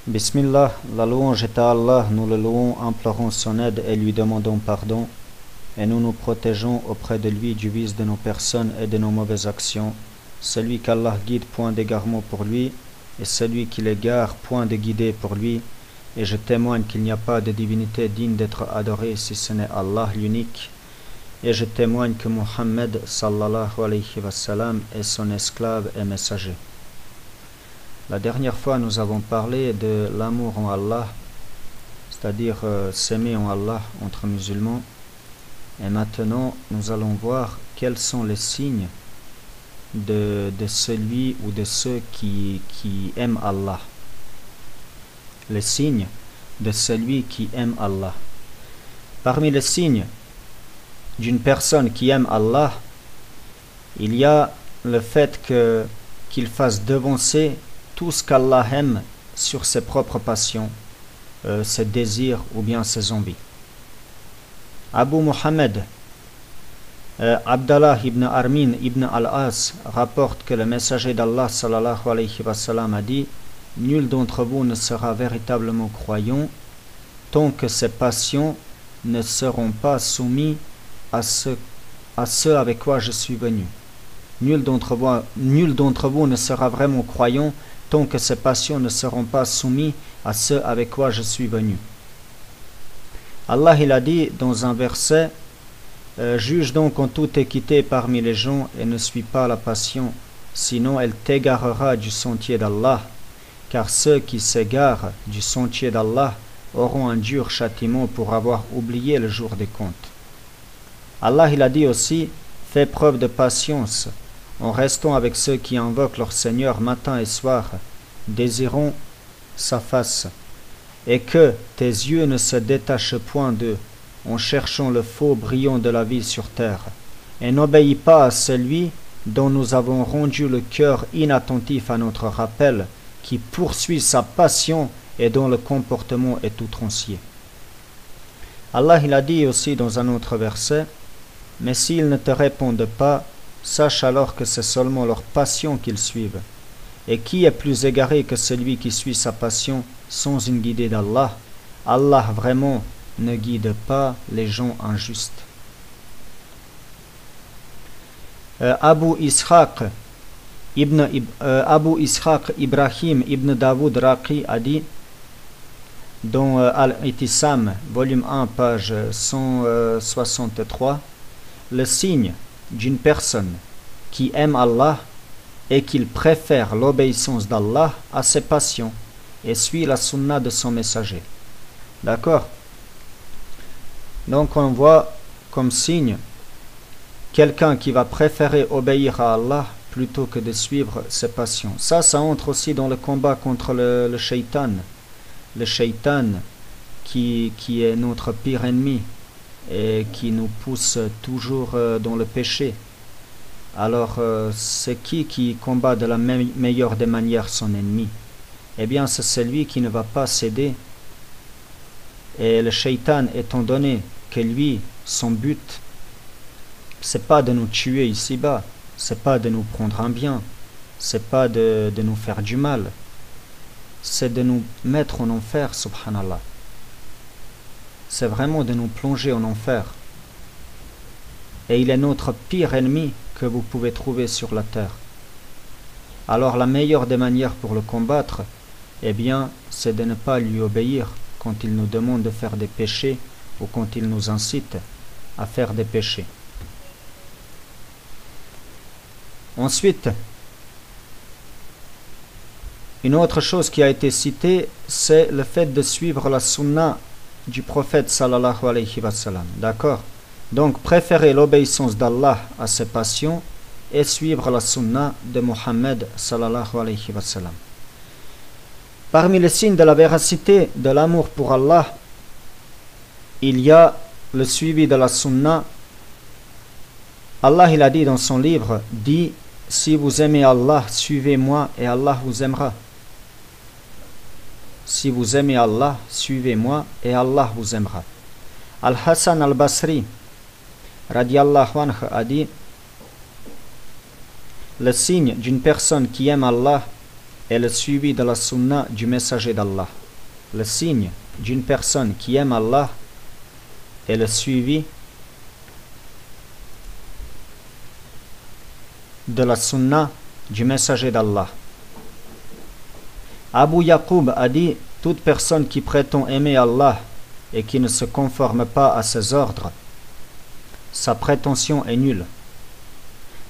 Bismillah, la louange est à Allah, nous le louons, implorons son aide et lui demandons pardon, et nous nous protégeons auprès de lui du vice de nos personnes et de nos mauvaises actions. Celui qu'Allah guide, point d'égarement pour lui, et celui qui l'égare, point de guider pour lui. Et je témoigne qu'il n'y a pas de divinité digne d'être adorée si ce n'est Allah l'unique. Et je témoigne que Muhammad sallallahu alayhi wa sallam est son esclave et messager. La dernière fois, nous avons parlé de l'amour en Allah, c'est-à-dire s'aimer en Allah entre musulmans. Et maintenant, nous allons voir quels sont les signes de celui ou de ceux qui aiment Allah. Les signes de celui qui aime Allah. Parmi les signes d'une personne qui aime Allah, il y a le fait qu'il fasse devancer tout ce qu'Allah aime sur ses propres passions, ses désirs ou bien ses envies. Abu Muhammad Abdallah ibn Armin ibn al-As rapporte que le messager d'Allah sallallahu alayhi wa sallam a dit: nul d'entre vous ne sera véritablement croyant tant que ses passions ne seront pas soumises à ce avec quoi je suis venu. Nul d'entre vous ne sera vraiment croyant tant que ses passions ne seront pas soumises à ce avec quoi je suis venu. Allah il a dit dans un verset: juge donc en toute équité parmi les gens et ne suis pas la passion, sinon elle t'égarera du sentier d'Allah, car ceux qui s'égarent du sentier d'Allah auront un dur châtiment pour avoir oublié le jour des comptes. Allah il a dit aussi: fais preuve de patience en restant avec ceux qui invoquent leur Seigneur matin et soir, désirant sa face, et que tes yeux ne se détachent point d'eux, en cherchant le faux brillant de la vie sur terre, et n'obéis pas à celui dont nous avons rendu le cœur inattentif à notre rappel, qui poursuit sa passion et dont le comportement est outrancier. Allah il a dit aussi dans un autre verset: mais s'ils ne te répondent pas, sache alors que c'est seulement leur passion qu'ils suivent. Et qui est plus égaré que celui qui suit sa passion sans une guidée d'Allah? Allah vraiment ne guide pas les gens injustes. Abu Ishaq Ibrahim ibn Dawood Raqi a dit dans Al-Itisam, volume 1, page 163, le signe d'une personne qui aime Allah est qu'il préfère l'obéissance d'Allah à ses passions et suit la sunna de son messager. D'accord? Donc on voit comme signe quelqu'un qui va préférer obéir à Allah plutôt que de suivre ses passions. Ça entre aussi dans le combat contre le shaitan. Le shaitan qui est notre pire ennemi et qui nous pousse toujours dans le péché. Alors, c'est qui combat de la meilleure des manières son ennemi? Eh bien, c'est celui qui ne va pas céder. Et le shaitan, étant donné que lui, son but, c'est pas de nous tuer ici-bas, c'est pas de nous prendre un bien, c'est pas de nous faire du mal, c'est de nous mettre en enfer, subhanallah. C'est vraiment de nous plonger en enfer. Et il est notre pire ennemi que vous pouvez trouver sur la terre. Alors la meilleure des manières pour le combattre, eh bien, c'est de ne pas lui obéir quand il nous demande de faire des péchés ou quand il nous incite à faire des péchés. Ensuite, une autre chose qui a été citée, c'est le fait de suivre la sunna du prophète sallallahu alayhi wa sallam. D'accord? Donc, préférer l'obéissance d'Allah à ses passions et suivre la sunna de Muhammad sallallahu alayhi wa sallam. Parmi les signes de la véracité de l'amour pour Allah, il y a le suivi de la sunna. Allah il a dit dans son livre: dit, si vous aimez Allah, suivez-moi et Allah vous aimera. Si vous aimez Allah, suivez-moi et Allah vous aimera. Al-Hassan al-Basri radiallahu anhu a dit: le signe d'une personne qui aime Allah est le suivi de la sunna du messager d'Allah. Le signe d'une personne qui aime Allah est le suivi de la sunna du messager d'Allah. Abu Yaqub a dit: toute personne qui prétend aimer Allah et qui ne se conforme pas à ses ordres, sa prétention est nulle.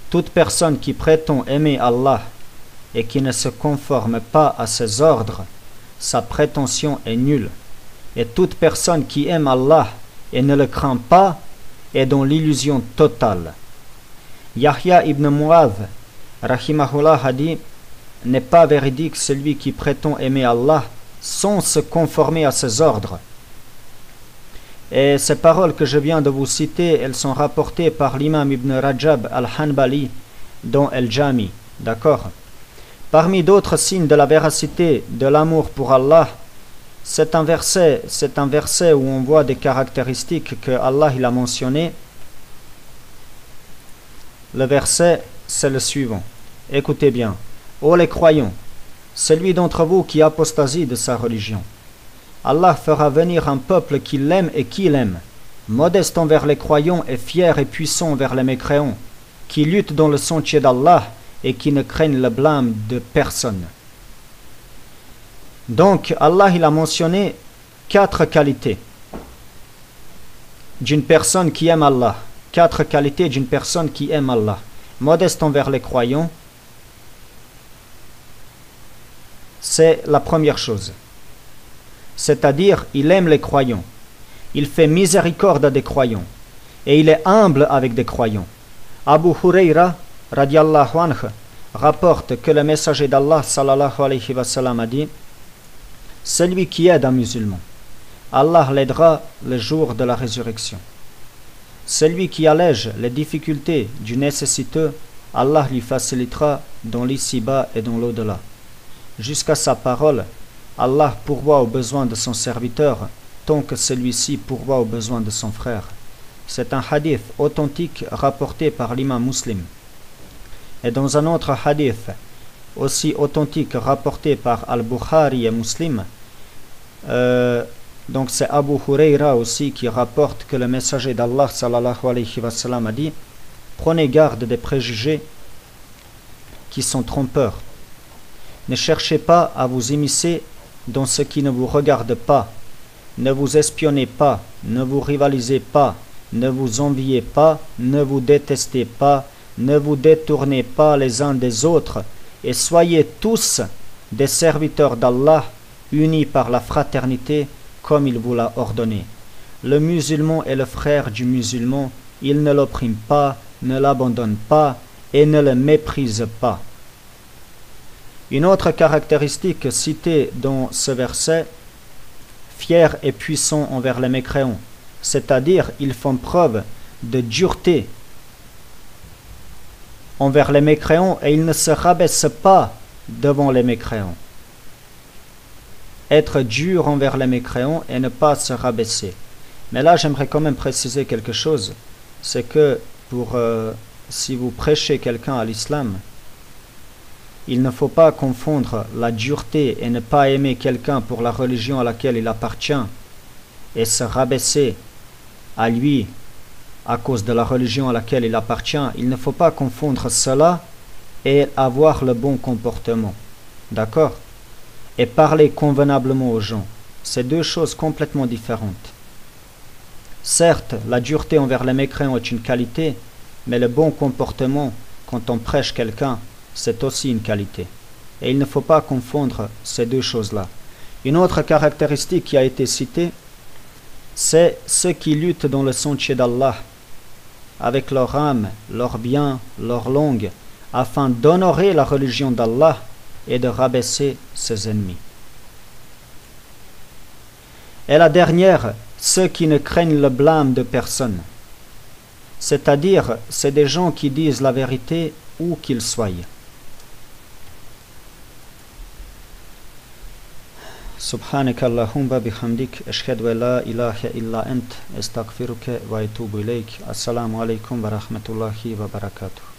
Toute personne qui prétend aimer Allah et qui ne se conforme pas à ses ordres, sa prétention est nulle. Et toute personne qui aime Allah et ne le craint pas est dans l'illusion totale. Yahya ibn Mu'adh, rahimahullah, a dit: n'est pas véridique celui qui prétend aimer Allah sans se conformer à ses ordres. Et ces paroles que je viens de vous citer, elles sont rapportées par l'imam Ibn Rajab al-Hanbali dans Al-Jami. D'accord? Parmi d'autres signes de la véracité de l'amour pour Allah, c'est un verset où on voit des caractéristiques que Allah il a mentionnées. Le verset, c'est le suivant. Écoutez bien. Ô les croyants, celui d'entre vous qui apostasie de sa religion, Allah fera venir un peuple qui l'aime et qui l'aime, modeste envers les croyants et fier et puissant envers les mécréants, qui lutte dans le sentier d'Allah et qui ne craignent le blâme de personne. Donc, Allah il a mentionné 4 qualités d'une personne qui aime Allah. 4 qualités d'une personne qui aime Allah. Modeste envers les croyants, c'est la première chose. C'est-à-dire, il aime les croyants. Il fait miséricorde à des croyants. Et il est humble avec des croyants. Abu Hurayra, radiallahu anhu, rapporte que le messager d'Allah, sallallahu alayhi wa sallam, a dit: celui qui aide un musulman, Allah l'aidera le jour de la résurrection. Celui qui allège les difficultés du nécessiteux, Allah lui facilitera dans l'ici-bas et dans l'au-delà. Jusqu'à sa parole, Allah pourvoit aux besoins de son serviteur tant que celui-ci pourvoit aux besoins de son frère. C'est un hadith authentique rapporté par l'imam Muslim. Et dans un autre hadith aussi authentique rapporté par Al-Bukhari et Muslim, donc c'est Abu Hurayra aussi qui rapporte que le messager d'Allah sallallahu alayhi wa sallam a dit: prenez garde des préjugés qui sont trompeurs. Ne cherchez pas à vous immiscer dans ce qui ne vous regarde pas. Ne vous espionnez pas, ne vous rivalisez pas, ne vous enviez pas, ne vous détestez pas, ne vous détournez pas les uns des autres, et soyez tous des serviteurs d'Allah, unis par la fraternité, comme il vous l'a ordonné. Le musulman est le frère du musulman, il ne l'opprime pas, ne l'abandonne pas, et ne le méprise pas. Une autre caractéristique citée dans ce verset: fier et puissant envers les mécréants, c'est-à-dire ils font preuve de dureté envers les mécréants et ils ne se rabaissent pas devant les mécréants. Être dur envers les mécréants et ne pas se rabaisser. Mais là, j'aimerais quand même préciser quelque chose, c'est que si vous prêchez quelqu'un à l'islam, il ne faut pas confondre la dureté et ne pas aimer quelqu'un pour la religion à laquelle il appartient et se rabaisser à lui à cause de la religion à laquelle il appartient. Il ne faut pas confondre cela et avoir le bon comportement. D'accord? Et parler convenablement aux gens. C'est deux choses complètement différentes. Certes, la dureté envers les mécréants est une qualité, mais le bon comportement, quand on prêche quelqu'un, c'est aussi une qualité. Et il ne faut pas confondre ces deux choses-là. Une autre caractéristique qui a été citée, c'est ceux qui luttent dans le sentier d'Allah, avec leur âme, leur bien, leur langue, afin d'honorer la religion d'Allah et de rabaisser ses ennemis. Et la dernière, ceux qui ne craignent le blâme de personne. C'est-à-dire, c'est des gens qui disent la vérité où qu'ils soient. سبحانك اللهم بحمدك أشهد أن لا إله إلا أنت أستغفرك وأتوب إليك. السلام عليكم ورحمة الله وبركاته.